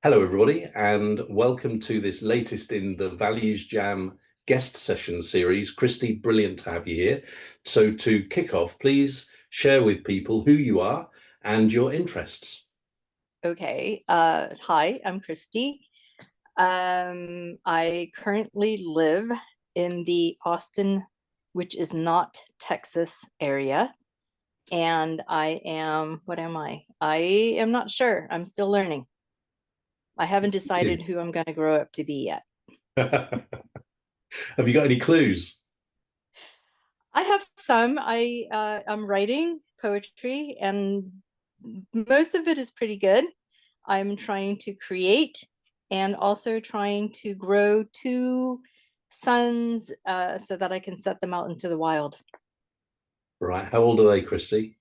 Hello, everybody, and welcome to this latest in the ValuesJam guest session series. Chrystie, brilliant to have you here. So to kick off, please share with people who you are and your interests. Okay. Hi, I'm Chrystie. I currently live in the Austin, which is not Texas area. And what am I? I am not sure. I'm still learning. I haven't decided who I'm going to grow up to be yet. Have you got any clues? I have some. I'm writing poetry, and most of it is pretty good. I'm trying to create and also trying to grow two sons so that I can set them out into the wild. Right, how old are they, Chrystie?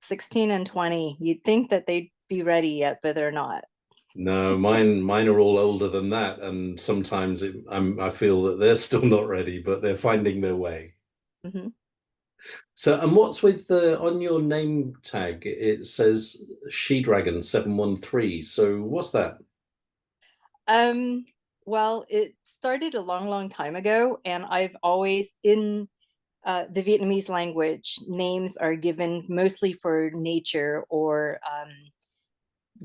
16 and 20. You'd think that they'd be ready yet, but they're not. No, mine are all older than that, and sometimes I feel that they're still not ready, but they're finding their way. Mhm. So, and what's with the on your name tag? It says She Dragon 713. So, what's that? Um, well, it started a long, long time ago, and I've always in the Vietnamese language, names are given mostly for nature or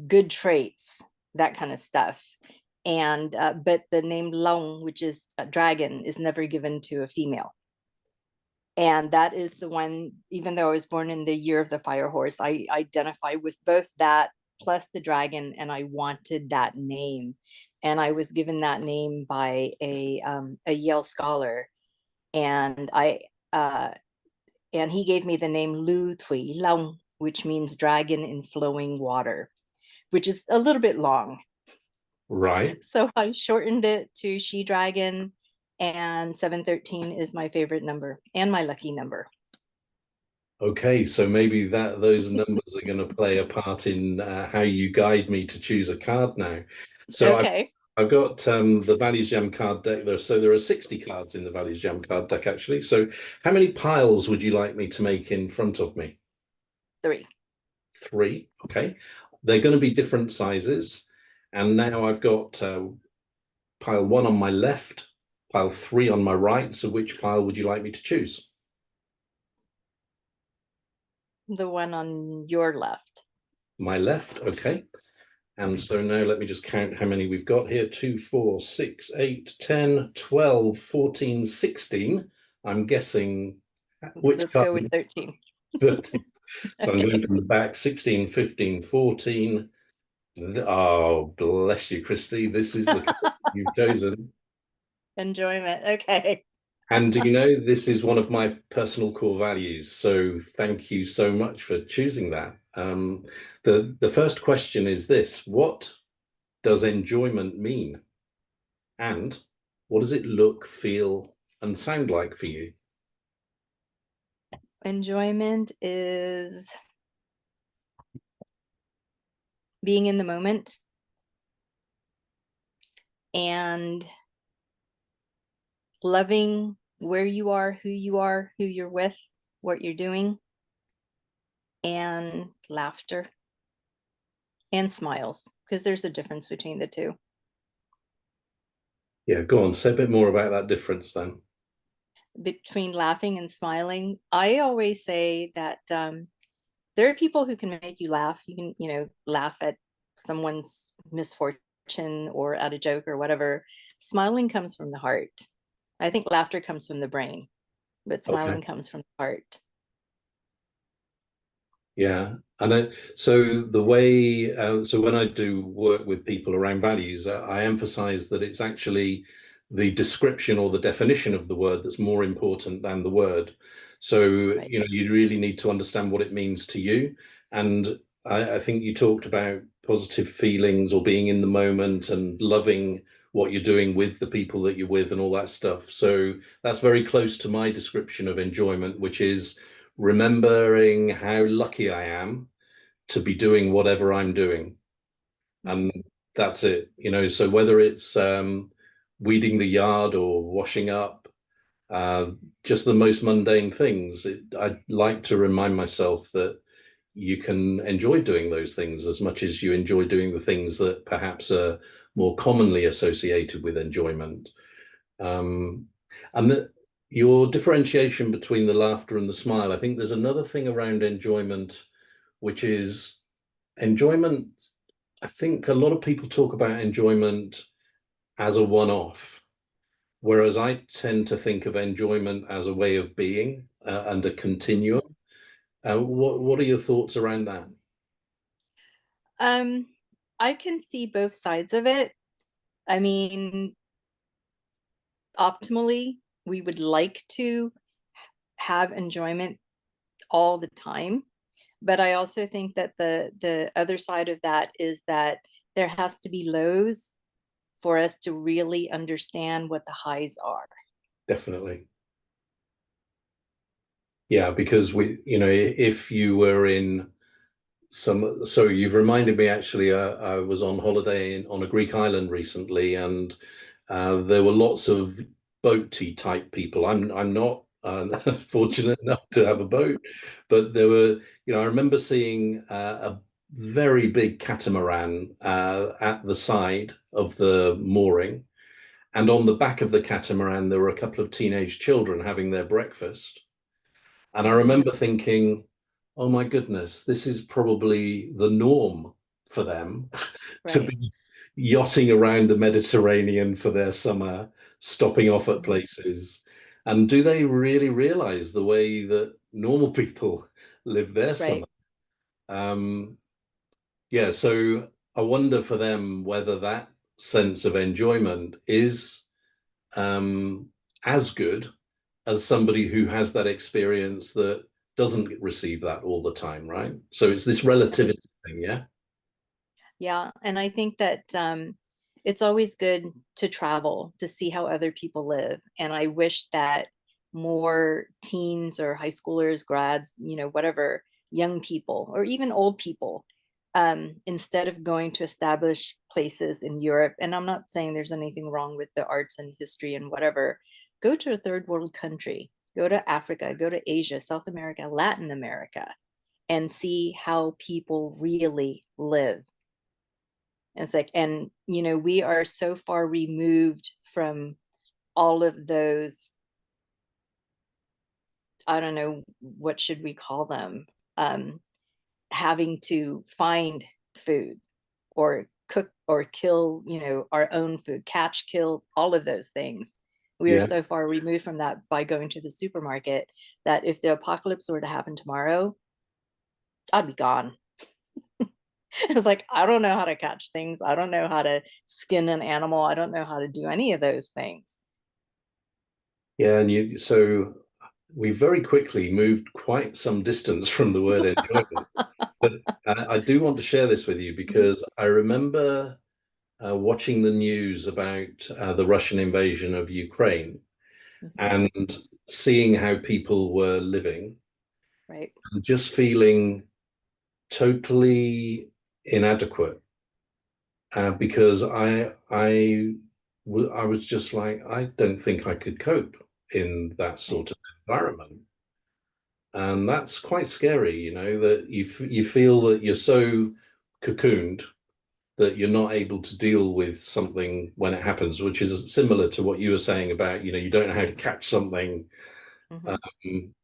good traits, that kind of stuff. And but the name Long, which is a dragon, is never given to a female. And that is the one, even though I was born in the year of the fire horse, I identify with both that plus the dragon, and I wanted that name. And I was given that name by a Yale scholar, and uh, he gave me the name Lu Tui Long, which means dragon in flowing water, which is a little bit long. Right. So I shortened it to She Dragon, and 713 is my favorite number and my lucky number. Okay. So maybe that those numbers are going to play a part in how you guide me to choose a card now. So Okay, I've got the Values Jam card deck there. So there are 60 cards in the Values Jam card deck actually. So how many piles would you like me to make in front of me? three. Three. Okay. They're going to be different sizes. And now I've got pile one on my left, pile three on my right. So which pile would you like me to choose? The one on your left. My left. Okay. And so now let me just count how many we've got here. 2, 4, 6, 8, 10, 12, 14, 16. I'm guessing which Let's card? go with 13. 13. So I'm Okay. going from the back 16, 15, 14. Oh, bless you, Chrystie. This is the card you've chosen. Enjoyment. Okay. And you know, this is one of my personal core values. So thank you so much for choosing that. The first question is this: what does enjoyment mean? And what does it look, feel, and sound like for you? Enjoyment is being in the moment and loving where you are, who you're with, what you're doing, and laughter and smiles, because there's a difference between the two. Yeah, go on, say a bit more about that difference then. Between laughing and smiling, I always say that there are people who can make you laugh. You can, laugh at someone's misfortune or at a joke or whatever. Smiling comes from the heart. I think laughter comes from the brain, but Okay. smiling comes from the heart. Yeah. So the way, so when I do work with people around values, I emphasize that it's actually the description or the definition of the word that's more important than the word. So, Right. you really need to understand what it means to you. And I think you talked about positive feelings or being in the moment and loving what you're doing with the people that you're with and all that stuff. So that's very close to my description of enjoyment, which is remembering how lucky I am to be doing whatever I'm doing. And Mhm. that's it. So whether it's weeding the yard or washing up, uh, just the most mundane things, I'd like to remind myself that, you can enjoy doing those things as much as you enjoy doing the things that perhaps are more commonly associated with enjoyment. Um, and that your differentiation between the laughter and the smile, I think there's another thing around enjoyment, which is enjoyment. I think a lot of people talk about enjoyment as a one-off, whereas I tend to think of enjoyment as a way of being and a continuum. What are your thoughts around that? Um, I can see both sides of it. I mean, optimally, we would like to have enjoyment all the time. But I also think that the other side of that is that there has to be lows for us to really understand what the highs are. Definitely. Yeah, because if you were in so you've reminded me actually, I was on holiday on a Greek island recently, and there were lots of boaty type people. I'm not fortunate enough to have a boat, but there were, I remember seeing a very big catamaran at the side of the mooring, and on the back of the catamaran there were a couple of teenage children having their breakfast. And I remember thinking, oh my goodness, this is probably the norm for them to Right. be yachting around the Mediterranean for their summer, stopping off at Mhm. places. And do they really realize the way that normal people live their summer? Right. Um, yeah, so I wonder for them whether that sense of enjoyment is um, as good as somebody who has that experience that doesn't receive that all the time, right? So it's this Right. relativity thing, yeah? Yeah. And I think that it's always good to travel to see how other people live. And I wish that more teens or high schoolers, grads, whatever, young people, or even old people, instead of going to established places in Europe, and I'm not saying there's anything wrong with the arts and history and whatever, go to a third world country, go to Africa, go to Asia, South America, Latin America, and see how people really live. It's like, and we are so far removed from all of those, I don't know, what should we call them? Having to find food or cook or kill, our own food, catch, kill, all of those things. We are Yeah. so far removed from that by going to the supermarket that if the apocalypse were to happen tomorrow, I'd be gone. It's like, I don't know how to catch things. I don't know how to skin an animal. I don't know how to do any of those things. Yeah, so we very quickly moved quite some distance from the word enjoyment. But I do want to share this with you Mhm, because I remember watching the news about the Russian invasion of Ukraine mhm. and seeing how people were living Right. and just feeling totally inadequate because I was just like, I don't think I could cope in that Right. sort of environment. And that's quite scary, that you feel that you're so cocooned that you're not able to deal with something when it happens, which is similar to what you were saying about, you don't know how to catch something. Mhm. Um,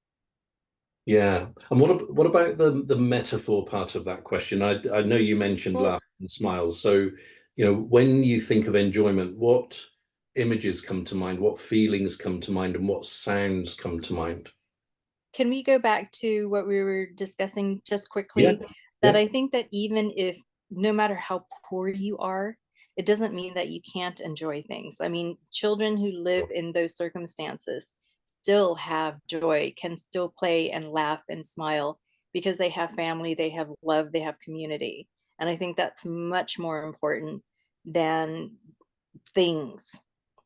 yeah. And what about the metaphor part of that question? I know you mentioned Well, laughter and smiles. So, when you think of enjoyment, what images come to mind, what feelings come to mind, and what sounds come to mind? can we go back to what we were discussing just Yeah, quickly? That yeah, I think that even if, no matter how poor you are, it doesn't mean that you can't enjoy things. I mean, children who live in those circumstances still have joy, can still play and laugh and smile because they have family, they have love, they have community. And I think that's much more important than things.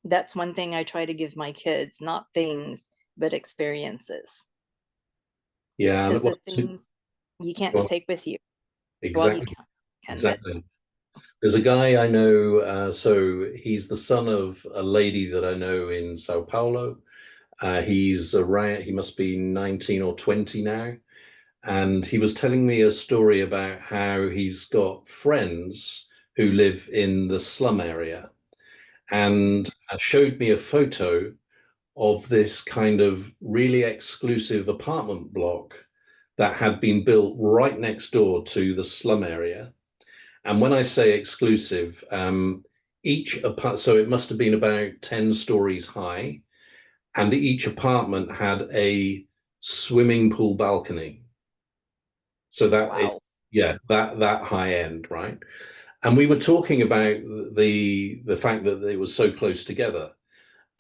That's one thing I try to give my kids, not things, but experiences. yeah. Because the things you can't Well, take with you. Well, you exactly, can, but exactly. There's a guy I know, so he's the son of a lady that I know in Sao Paulo. He's around, he must be 19 or 20 now. and he was telling me a story about how he's got friends who live in the slum area, and showed me a photo of this kind of really exclusive apartment block that had been built right next door to the slum area. And when I say exclusive, so it must have been about 10 stories high, and each apartment had a swimming pool balcony. So that it, Wow. yeah, that high end, right? And we were talking about the fact that it was so close together.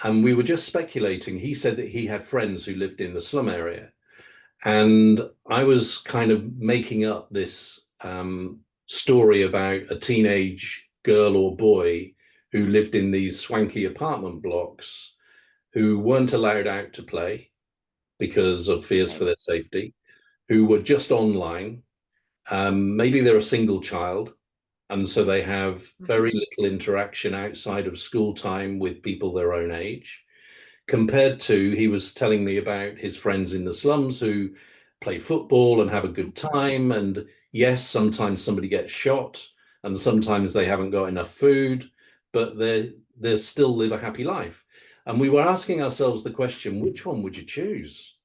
And we were just speculating. He said that he had friends who lived in the slum area. And I was kind of making up this story about a teenage girl or boy who lived in these swanky apartment blocks who weren't allowed out to play because of fears for Right. their safety, who were just online. Maybe they're a single child, and so they have very Mhm. little interaction outside of school time with people their own age. Compared to, he was telling me about his friends in the slums who play football and have a good time. And yes, sometimes somebody gets shot, and sometimes they haven't got enough food, but they still live a happy life. And we were asking ourselves the question, which one would you choose?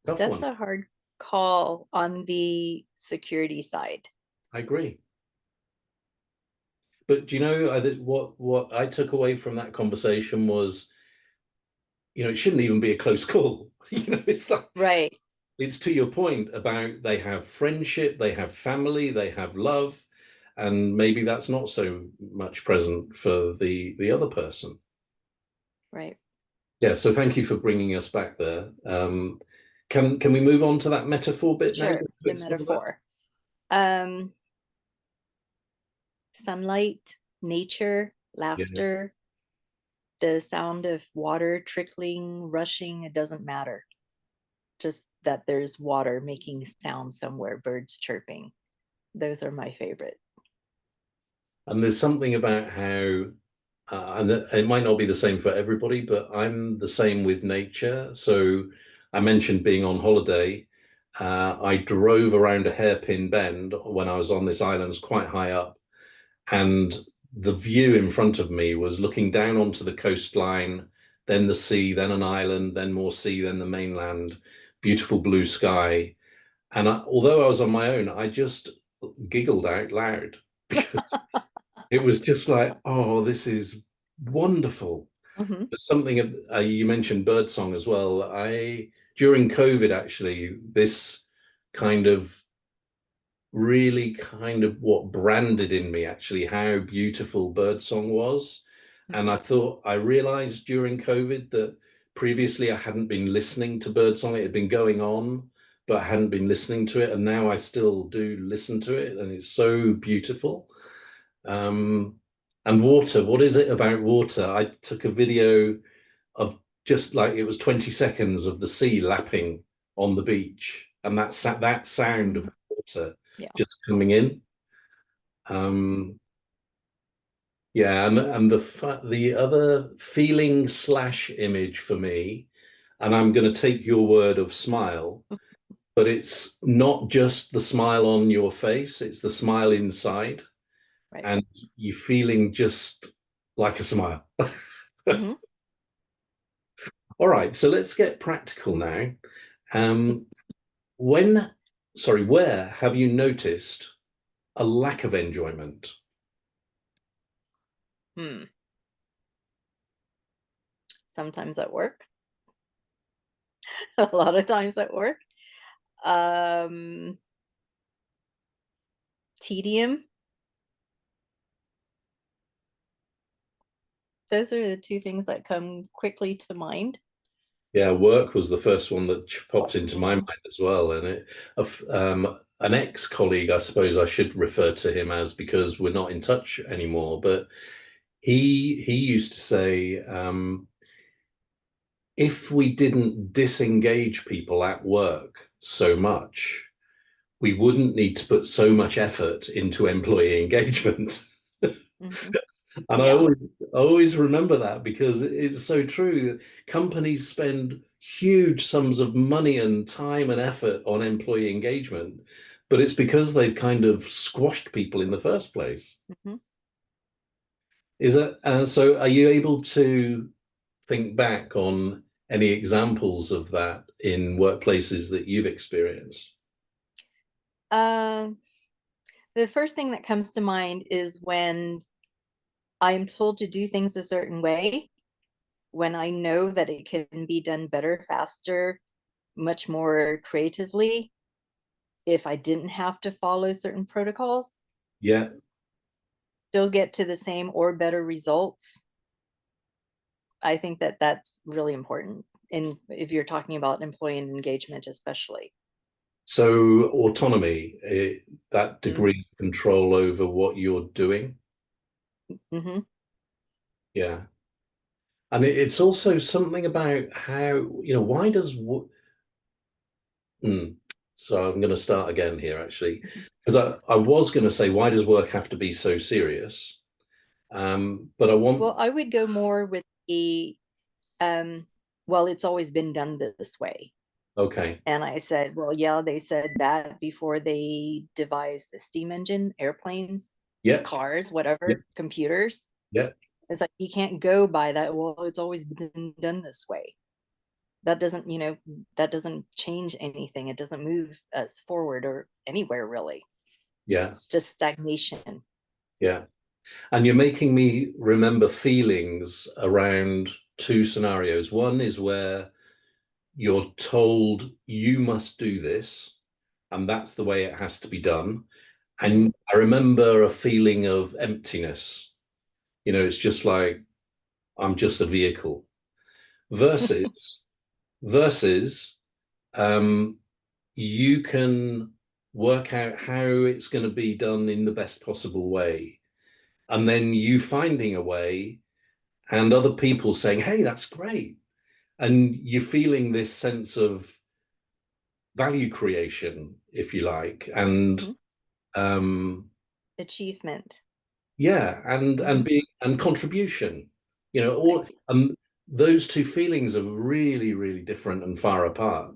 Tough That's one. a hard call on the security side. I agree. But do you know, what I took away from that conversation was, it shouldn't even be a close call. It's like, Right. it's to your point about they have friendship, they have family, they have love, and maybe that's not so much present for the other person. Right. Yeah, so thank you for bringing us back there. Can we move on to that metaphor bit now? Sure. The metaphor. Um, Sunlight, nature, Yeah. laughter, the sound of water trickling, rushing, it doesn't matter. Just that there's water making sound somewhere, birds chirping. Those are my favorite. And there's something about how, and it might not be the same for everybody, but I'm the same with nature. So I mentioned being on holiday. I drove around a hairpin bend when I was on this island, it's quite high up, and the view in front of me was looking down onto the coastline, then the sea, then an island, then more sea, then the mainland, beautiful blue sky. And although I was on my own, I just giggled out loud because it was just like, oh, this is wonderful. Mhm. There's something, you mentioned birdsong as well. During COVID, actually, this kind of really kind of what branded in me actually how beautiful birdsong was. And Mhm. I realized during COVID that previously I hadn't been listening to birdsong. It had been going on, but I hadn't been listening to it. And now I still do listen to it, and it's so beautiful. Um, and water, what is it about water? I took a video of just like it was 20 seconds of the sea lapping on the beach, and that sound of Mhm. water Yeah. just coming in. Um, yeah, and the other feeling slash image for me, and I'm going to take your word of smile, but it's not just the smile on your face; it's the smile inside, Right. and you feeling just like a smile. Mhm. All right, so let's get practical now. Um, when, sorry, where have you noticed a lack of enjoyment? Hmm. Sometimes at work, a lot of times at work. Um, Tedium. Those are the two things that come quickly to mind. Yeah, work was the first one that popped into my Mhm. mind as well. And an ex-colleague, I suppose I should refer to him as, because we're not in touch anymore, but he used to say, if we didn't disengage people at work so much, we wouldn't need to put so much effort into employee engagement. Mhm. And Yeah. I always remember that because it's so true that companies spend huge sums of money and time and effort on employee engagement, but it's because they've kind of squashed people in the first place. Mhm. Is it? So are you able to think back on any examples of that in workplaces that you've experienced? Um, the first thing that comes to mind is when I'm told to do things a certain way, when I know that it can be done better, faster, much more creatively, if I didn't have to follow certain protocols, Yeah. still get to the same or better results. I think that that's really important. And if you're talking about employee engagement, especially. So autonomy, that Mm. degree of control over what you're doing. Hmm. Yeah. And it's also something about how, why does what so I'm going to start again here actually, because I was going to say, why does work have to be so serious? But I want, Well, I would go more with the, um, well, it's always been done this way. okay. And I said, well, yeah, they said that before they devised the steam engine, airplanes, Yeah. cars, Yeah. whatever, computers. Yeah. It's like you can't go by that. Well, it's always been done this way. That doesn't, that doesn't change anything. It doesn't move us forward or anywhere really. Yeah. It's just stagnation. Yeah. And you're making me remember feelings around two scenarios. One is where you're told you must do this, and that's the way it has to be done. Hmm. And I remember a feeling of emptiness. It's just like I'm just a vehicle. Versus, versus, um, you can work out how it's going to be done in the best possible way. And then you finding a way and other people saying, hey, that's great. And you're feeling this sense of value creation, if you like, and Hmm. um, Achievement. yeah, and Hmm. being and contribution, Right. all those two feelings are really, really different and far apart.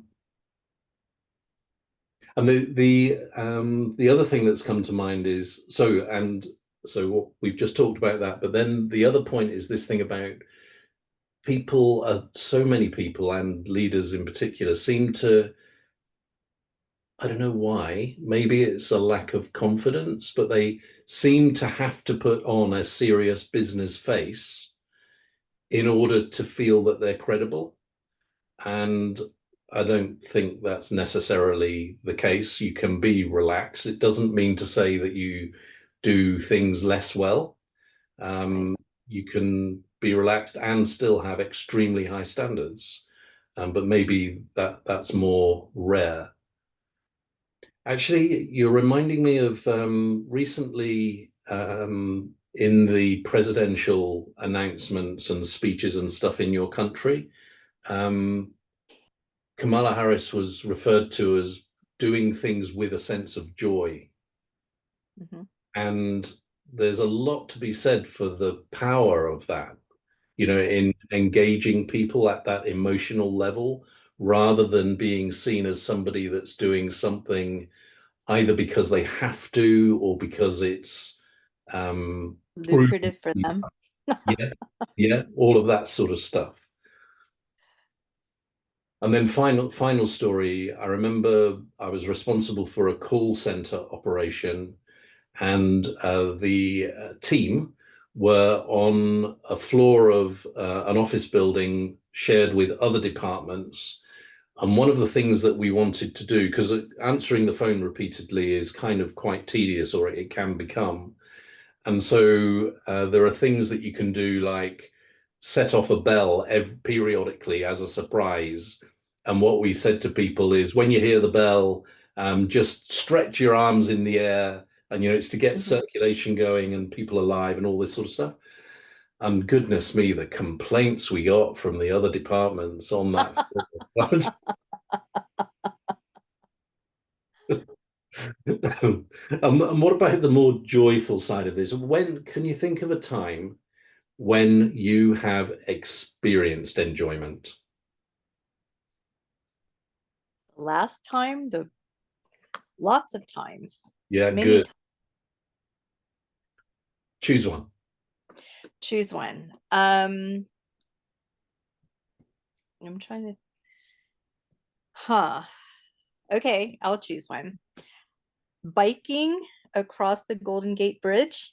And the other thing that's come to mind is so what we've just talked about that, but then the other point is this thing about people, so many people and leaders in particular seem to, I don't know why, maybe it's a lack of confidence, but they seem to have to put on a serious business face in order to feel that they're credible. And I don't think that's necessarily the case. You can be relaxed. It doesn't mean to say that you do things less well. Right. Um, you can be relaxed and still have extremely high standards. But maybe that's more rare. Actually, you're reminding me of recently in the presidential announcements and speeches and stuff in your country. Um, Kamala Harris was referred to as doing things with a sense of joy. Hmm. And there's a lot to be said for the power of that, in engaging people at that emotional level rather than being seen as somebody that's doing something either because they have to or because it's proven. Lucrative for them. Yeah, yeah, all of that sort of stuff. And then final story. I remember I was responsible for a call center operation, and the team were on a floor of an office building shared with other departments. And one of the things that we wanted to do, because answering the phone repeatedly is kind of quite tedious, or it can become. And so there are things that you can do, like set off a bell periodically as a surprise. And what we said to people is when you hear the bell, just stretch your arms in the air. And, it's to get Hmm. circulation going and people alive and all this sort of stuff. And goodness me, the complaints we got from the other departments on that floor. And what about the more joyful side of this? When can you think of a time when you have experienced enjoyment? Last time, the lots of times, Yeah, many good. times. Choose one. Choose one. I'm trying to, huh. Okay, I'll choose one. Biking across the Golden Gate Bridge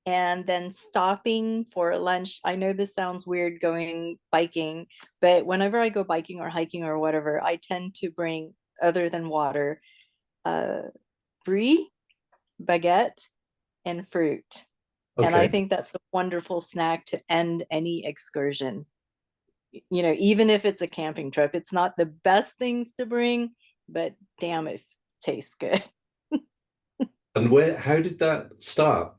and then stopping for lunch. I know this sounds weird going biking, but whenever I go biking or hiking or whatever, I tend to bring, other than water, uh, brie, baguette, and fruit. And I Okay. think that's a wonderful snack to end any excursion. You know, even if it's a camping trip, it's not the best things to bring, but damn, it tastes good. And where, how did that start?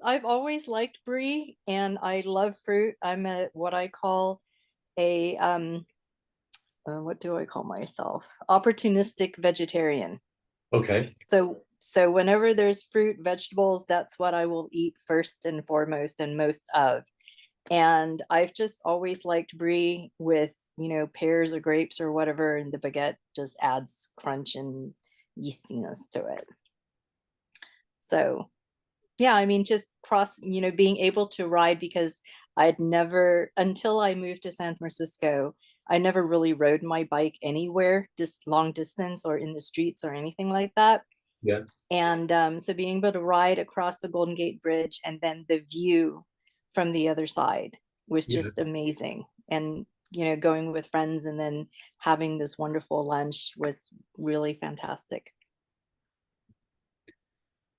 I've always liked brie and I love fruit. I'm a what I call a what do I call myself? Opportunistic vegetarian. Okay. So whenever there's fruit, vegetables, that's what I will eat first and foremost and most of. And I've just always liked brie with, you know, pears or grapes or whatever, and the baguette just adds crunch and yeastiness to it. So yeah, I mean, just cross, you know, being able to ride because I'd never, until I moved to San Francisco, I never really rode my bike anywhere, just long distance or in the streets or anything like that. Yeah. And so being able to ride across the Golden Gate Bridge and then the view from the other side was Yeah. just amazing. And, you know, going with friends and then having this wonderful lunch was really fantastic.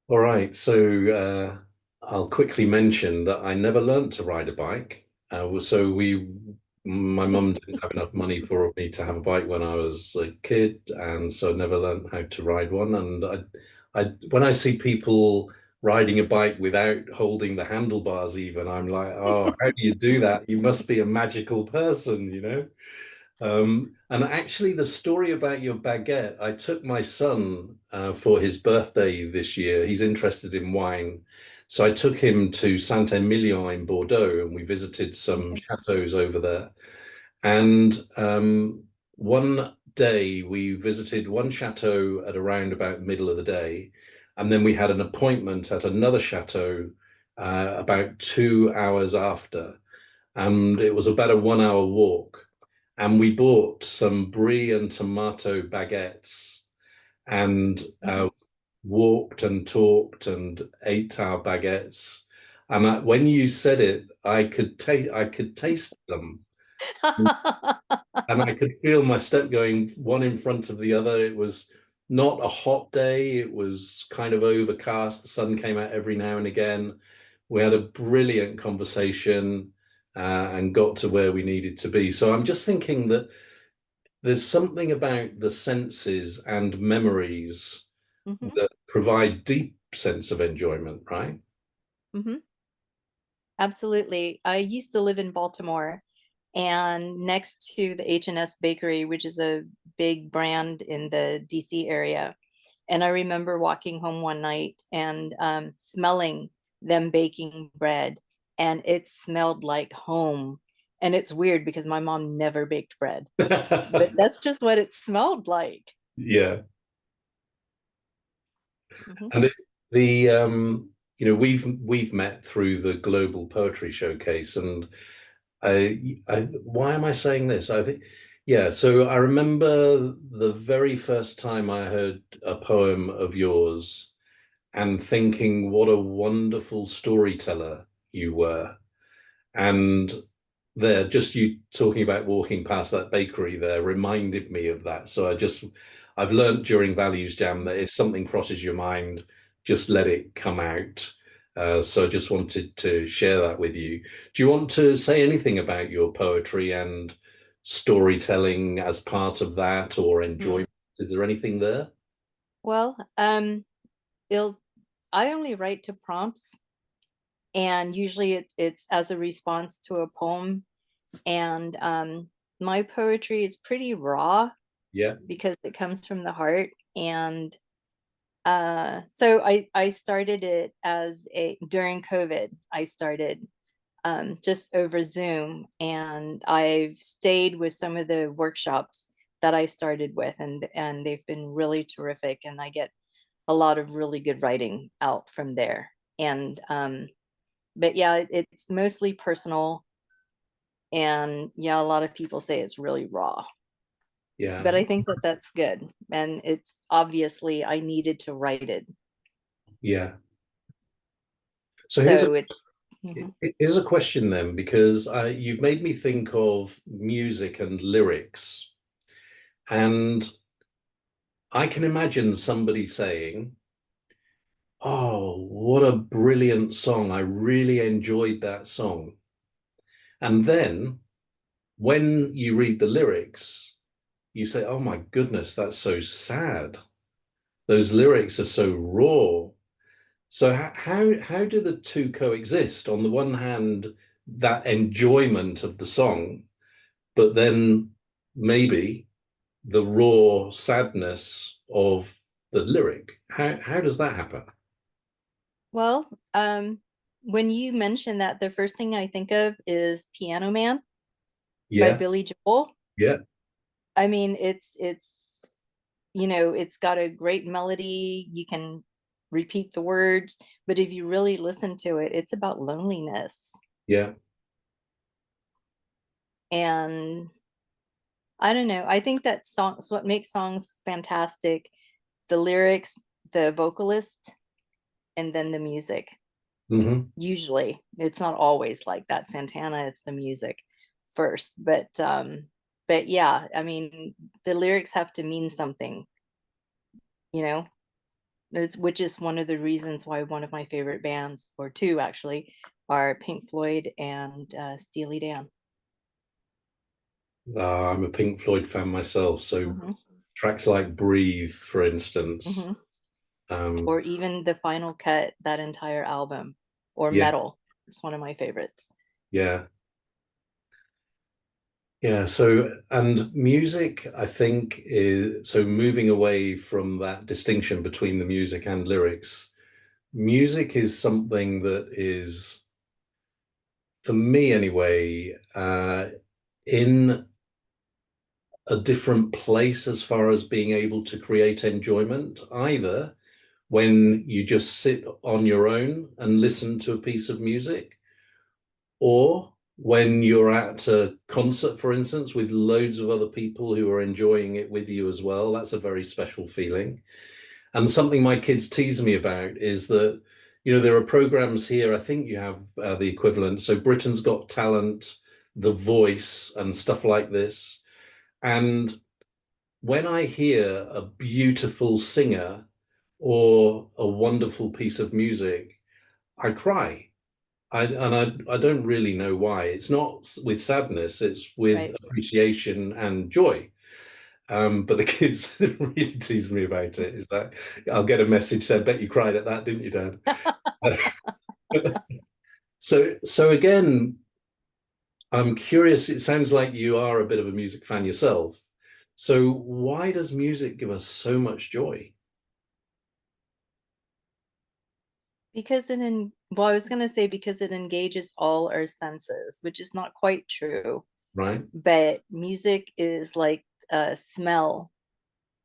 All right. So I'll quickly mention that I never learnt to ride a bike. My mum didn't have enough money for me to have a bike when I was a kid, and so I never learnt how to ride one. And when I see people riding a bike without holding the handlebars, even, I'm like, oh, how do you do that? You must be a magical person, you know? And actually, the story about your baguette, I took my son for his birthday this year. He's interested in wine. So I took him to Saint-Emilion in Bordeaux and we visited some Okay. chateaus over there. And one day we visited one chateau at around about the middle of the day. And then we had an appointment at another chateau about 2 hours after. And it was about a 1 hour walk and we bought some brie and tomato baguettes and Mhm. walked and talked and ate our baguettes. And when you said it, I could taste them, and I could feel my step going one in front of the other. It was not a hot day; it was kind of overcast. The sun came out every now and again. We had a brilliant conversation and got to where we needed to be. So I'm just thinking that there's something about the senses and memories Mhm. that provide deep sense of enjoyment, right? Mhm. Absolutely. I used to live in Baltimore and next to the H&S Bakery, which is a big brand in the DC area. And I remember walking home one night and smelling them baking bread, and it smelled like home. And it's weird because my mom never baked bread, but that's just what it smelled like. Yeah. Mhm. And the you know, we've met through the Global Poetry Showcase, and why am I saying this? I think, yeah. So I remember the very first time I heard a poem of yours, and thinking, what a wonderful storyteller you were. And there, just you talking about walking past that bakery there reminded me of that. So I've learned during Values Jam that if something crosses your mind, just let it come out. So I just wanted to share that with you. Do you want to say anything about your poetry and storytelling as part of that or Mm. enjoyment? Is there anything there? Well, it'll I only write to prompts, and usually it's as a response to a poem. And my poetry is pretty raw. Yeah. because it comes from the heart. And so I started it as during COVID. I started just over Zoom, and I've stayed with some of the workshops that I started with, and they've been really terrific, and I get a lot of really good writing out from there. And but yeah, it's mostly personal, and yeah, a lot of people say it's really raw, Yeah. but I think that that's good, and it's obviously I needed to write it. Yeah. So So it mhm. here's a question then, because you've made me think of music and lyrics, and I can imagine somebody saying, "Oh, what a brilliant song! I really enjoyed that song." And then when you read the lyrics, you say, "Oh my goodness, that's so sad. Those lyrics are so raw." So how do the two coexist? On the one hand, that enjoyment of the song, but then maybe the raw sadness of the lyric. How does that happen? Well, when you mention that, the first thing I think of is Piano Man by Yeah, Billy Joel. yeah, I mean, it's you know, it's got a great melody. You can repeat the words, but if you really listen to it, it's about loneliness. yeah. And I don't know. I think that songs, what makes songs fantastic, the lyrics, the vocalist, and then the music. Hmm. Usually, it's not always like that. Santana, it's the music first, but yeah, I mean, the lyrics have to mean something, you know. Which is one of the reasons why one of my favorite bands, or two actually, are Pink Floyd and Steely Dan. I'm a Pink Floyd fan myself, so Hmm. tracks like "Breathe," for instance. Hmm. Um, Or even the Final Cut, that entire album, or yeah, Metal. It's one of my favorites. yeah, yeah. So, and music, I think, is so moving away from that distinction between the music and lyrics. Music is something that is, for me anyway, in a different place as far as being able to create enjoyment, either when you just sit on your own and listen to a piece of music, or when you're at a concert, for instance, with loads of other people who are enjoying it with you as well. That's a very special feeling. And something my kids tease me about is that, there are programs here. I think you have the equivalent. So Britain's Got Talent, The Voice, and stuff like this. And when I hear a beautiful singer or a wonderful piece of music, I cry. I don't really know why. It's not with sadness, it's with Right. appreciation and joy. But the kids really tease me about it. Is that I'll get a message saying, "Bet you cried at that, didn't you, Dad?" So again, I'm curious. It sounds like you are a bit of a music fan yourself. So why does music give us so much joy, Because well, I was going to say because it engages all our senses, which is not quite true. right? But music is like a smell.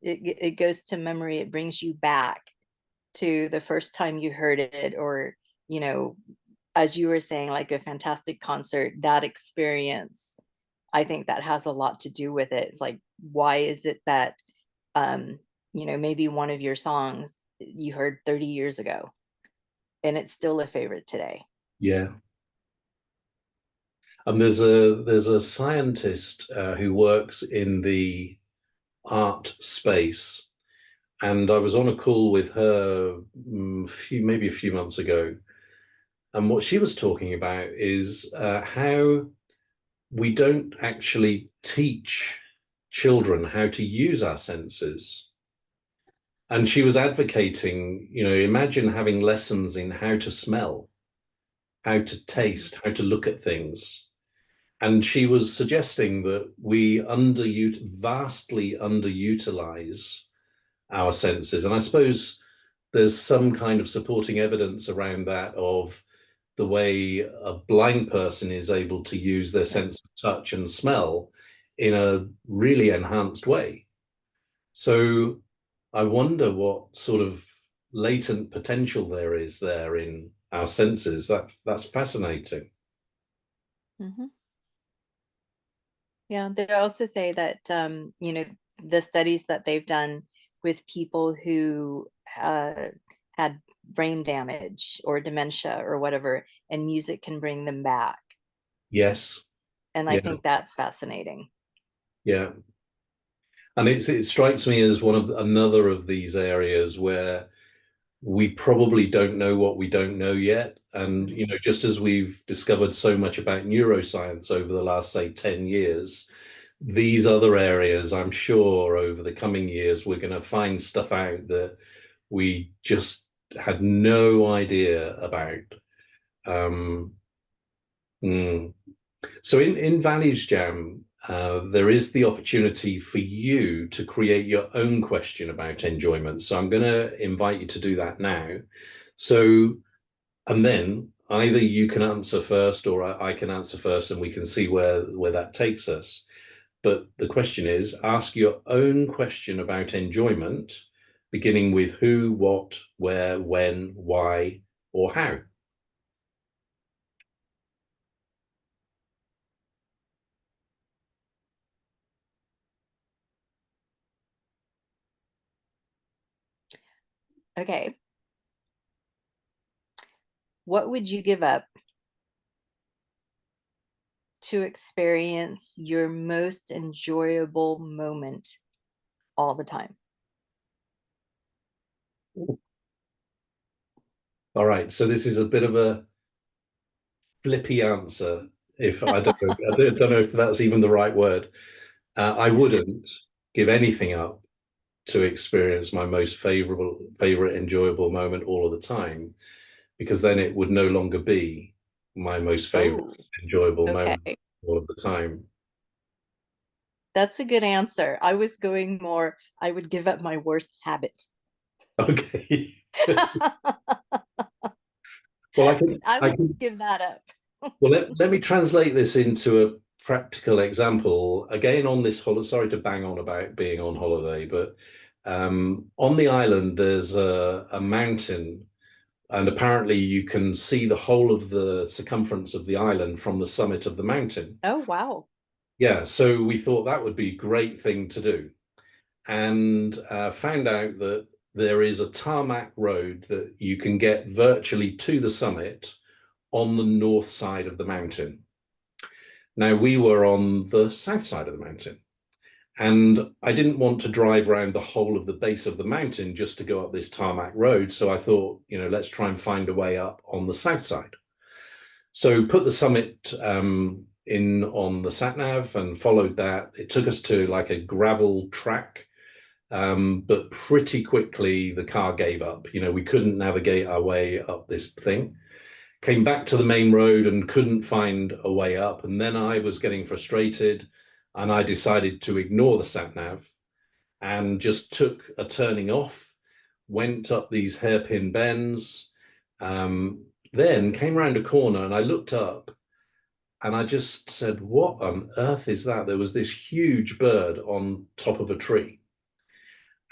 It goes to memory. It brings you back to the first time you heard it, or, you know, as you were saying, like a fantastic concert, that experience. I think that has a lot to do with it. It's like, why is it that, um, maybe one of your songs you heard 30 years ago and it's still a favorite today? Yeah. And there's a scientist who works in the art space, and I was on a call with her maybe a few months ago, and what she was talking about is how we don't actually teach children how to use our senses. And she was advocating, imagine having lessons in how to smell, how to taste, how to look at things. And she was suggesting that we vastly underutilize our senses. And I suppose there's some kind of supporting evidence around that of the way a blind person is able to use their sense of touch and smell in a really enhanced way. So I wonder what sort of latent potential there is there in our senses. That's fascinating. Mm-hmm. Yeah, they also say that the studies that they've done with people who had brain damage or dementia or whatever, and music can bring them back. Yes. And I Yeah. think that's fascinating. Yeah. And it strikes me as another of these areas where we probably don't know what we don't know yet. And, Mhm. just as we've discovered so much about neuroscience over the last, say, 10 years, these other areas, I'm sure over the coming years, we're going to find stuff out that we just had no idea about. Um, mm. So in ValuesJam, there is the opportunity for you to create your own question about enjoyment. So I'm going to invite you to do that now. So, and then either you can answer first or I can answer first and we can see where that takes us. But the question is, ask your own question about enjoyment, beginning with who, what, where, when, why, or how. Okay. What would you give up to experience your most enjoyable moment all the time? All right, so this is a bit of a flippy answer. If I don't know, I don't know if that's even the right word. I wouldn't give anything up to experience my most favorite, enjoyable moment all of the time, because then it would no longer be my most favorite, Oh, enjoyable okay. moment all of the time. That's a good answer. I was going more, I would give up my worst habit. Okay. Well, I I would can, give that up. well, let me translate this into a practical example. Again, on this holiday, sorry to bang on about being on holiday, but on the island, there's a mountain, and apparently you can see the whole of the circumference of the island from the summit of the mountain. Oh, wow. Yeah, so we thought that would be a great thing to do, and found out that there is a tarmac road that you can get virtually to the summit on the north side of the mountain. Now, we were on the south side of the mountain, and I didn't want to drive around the whole of the base of the mountain just to go up this tarmac road. So I thought, let's try and find a way up on the south side. So put the summit in on the sat nav and followed that. It took us to like a gravel track, but pretty quickly the car gave up. We couldn't navigate our way up this thing. Came back to the main road and couldn't find a way up. And then I was getting frustrated and I decided to ignore the sat nav and just took a turning off, went up these hairpin bends, then came around a corner and I looked up and I just said, what on earth is that? There was this huge bird on top of a tree.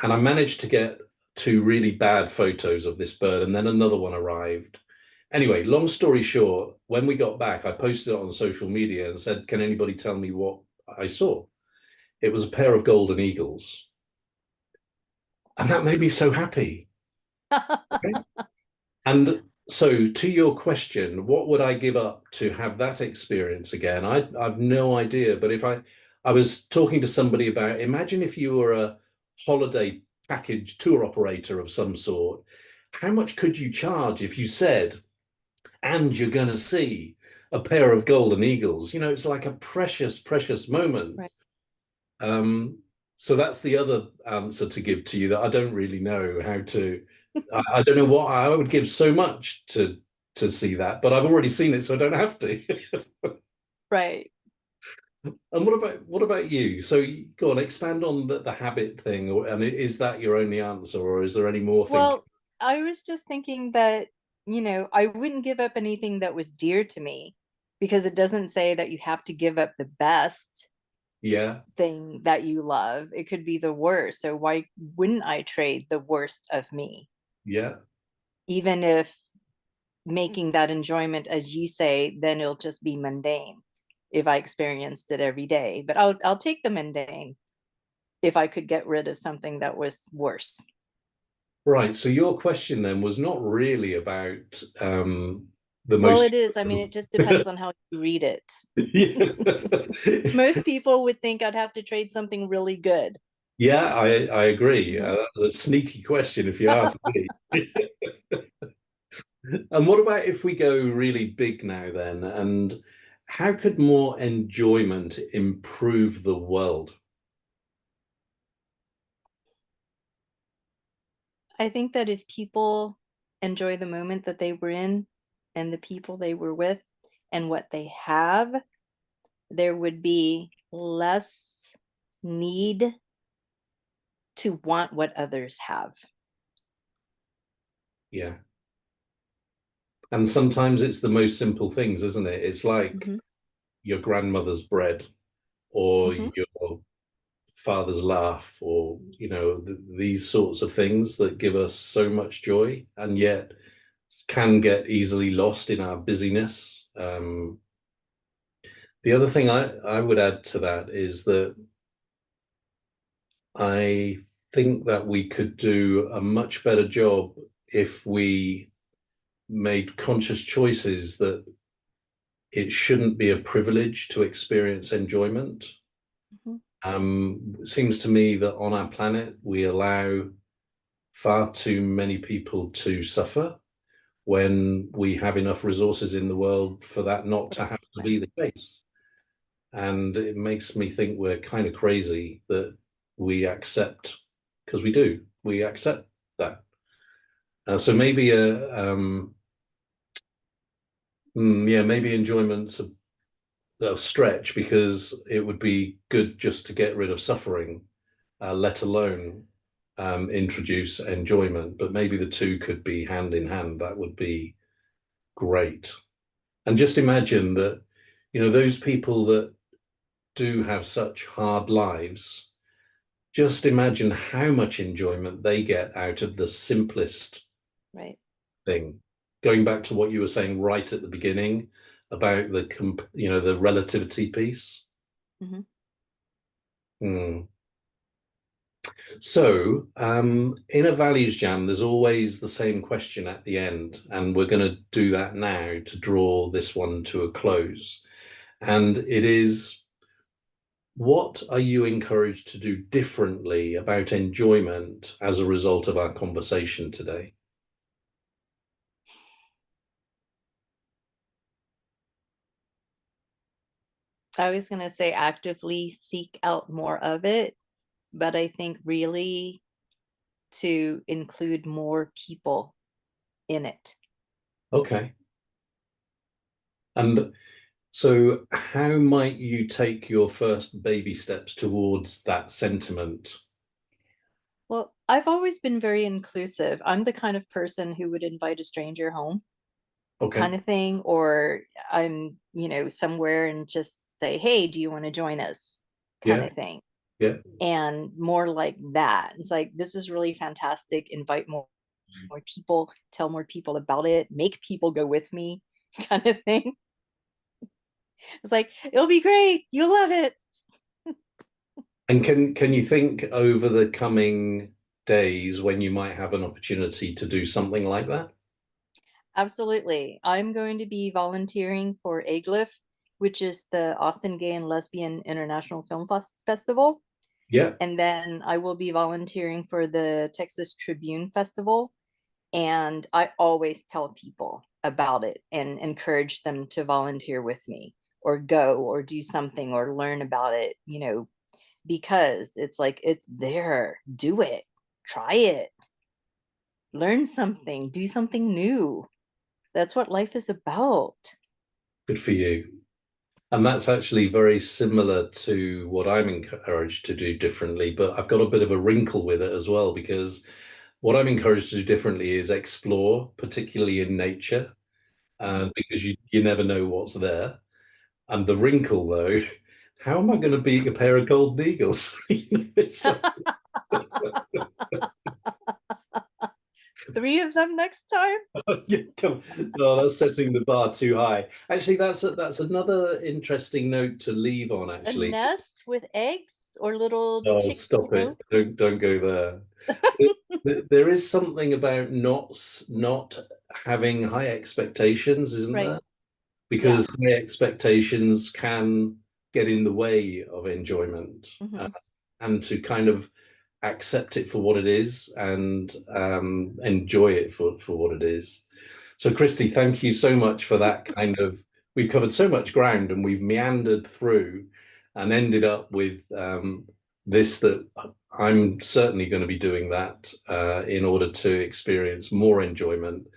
And I managed to get two really bad photos of this bird, and then another one arrived. Anyway, long story short, when we got back, I posted it on social media and said, can anybody tell me what I saw? It was a pair of golden eagles. And that made me so happy. Okay. And so, to your question, what would I give up to have that experience again? I've no idea. But if I was talking to somebody about, imagine if you were a holiday package tour operator of some sort, how much could you charge if you said, and you're going to see a pair of golden eagles? It's like a precious, precious moment. Right. Um, so that's the other answer to give to you, that I don't really know how to. I don't know what I would give so much to see that, but I've already seen it, so I don't have to. Right. And what about you? So go on, expand on the habit thing, and is that your only answer, or is there any more thinking? Well, I was just thinking that, I wouldn't give up anything that was dear to me because it doesn't say that you have to give up the best Yeah, thing that you love. It could be the worst. So why wouldn't I trade the worst of me? yeah. Even if making that enjoyment, as you say, then it'll just be mundane if I experienced it every day. But I'll take the mundane if I could get rid of something that was worse. Right. So your question then was not really about the Well, most. it is. I mean, it just depends on how you read it. Yeah. Most people would think I'd have to trade something really good. Yeah, I agree. Mhm. That was a sneaky question, if you ask me. And what about if we go really big now then? And how could more enjoyment improve the world? I think that if people enjoy the moment that they were in and the people they were with and what they have, there would be less need to want what others have. Yeah. And sometimes it's the most simple things, isn't it? It's like Mhm, your grandmother's bread or mhm. your father's laugh or, these sorts of things that give us so much joy and yet can get easily lost in our busyness. The other thing I would add to that is that I think that we could do a much better job if we made conscious choices that it shouldn't be a privilege to experience enjoyment. Mhm. It seems to me that on our planet, we allow far too many people to suffer when we have enough resources in the world for that not to have to Right. be the case. And it makes me think we're kind of crazy that we accept, because we accept that. So maybe yeah, maybe enjoyment's a stretch because it would be good just to get rid of suffering, let alone introduce enjoyment. But maybe the two could be hand in hand. That would be great. And just imagine that, those people that do have such hard lives, just imagine how much enjoyment they get out of the simplest Right. thing. Going back to what you were saying right at the beginning about the relativity piece. Mhm. Hmm. So, in a values jam, there's always the same question at the end, and we're going to do that now to draw this one to a close. And it is, what are you encouraged to do differently about enjoyment as a result of our conversation today? I was going to say actively seek out more of it, but I think really to include more people in it. Okay. And so, how might you take your first baby steps towards that sentiment? Well, I've always been very inclusive. I'm the kind of person who would invite a stranger home, kind Okay. of thing, or I'm, somewhere and just say, "Hey, do you want to join us?" kind Yeah. of thing. Yeah. And more like that. It's like, this is really fantastic. Invite more people, tell more people about it, make people go with me, kind of thing. It's like, it'll be great. You'll love it. And can you think over the coming days when you might have an opportunity to do something like that? Absolutely. I'm going to be volunteering for AGLIF, which is the Austin Gay and Lesbian International Film Festival. Yeah. And then I will be volunteering for the Texas Tribune Festival. And I always tell people about it and encourage them to volunteer with me or go or do something or learn about it, because it's like, it's there. Do it, try it, learn something, do something new. That's what life is about. Good for you. And that's actually very similar to what I'm encouraged to do differently, but I've got a bit of a wrinkle with it as well, because what I'm encouraged to do differently is explore, particularly in nature, because you never know what's there. And the wrinkle, though, how am I going to beat a pair of golden eagles? It's like, 3 of them next time. yeah, come, no, that's setting the bar too high. Actually, that's another interesting note to leave on. A Actually, nest with eggs or little oh, chicks stop below. it! Don't go there. There is something about not having high expectations, isn't Right. there? Yeah. Because high expectations can get in the way of enjoyment, Hmm. and to kind of accept it for what it is and enjoy it for what it is. So, Chrystie, thank you so much for that kind of. We've covered so much ground and we've meandered through and ended up with this that I'm certainly going to be doing that in order to experience more enjoyment.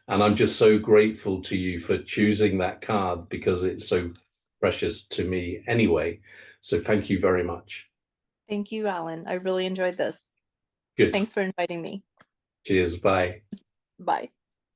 And I'm just so grateful to you for choosing that card because it's so precious to me anyway. So thank you very much. Thank you, Alan. I really enjoyed this. Good. Thanks for inviting me. Cheers. Bye. Bye.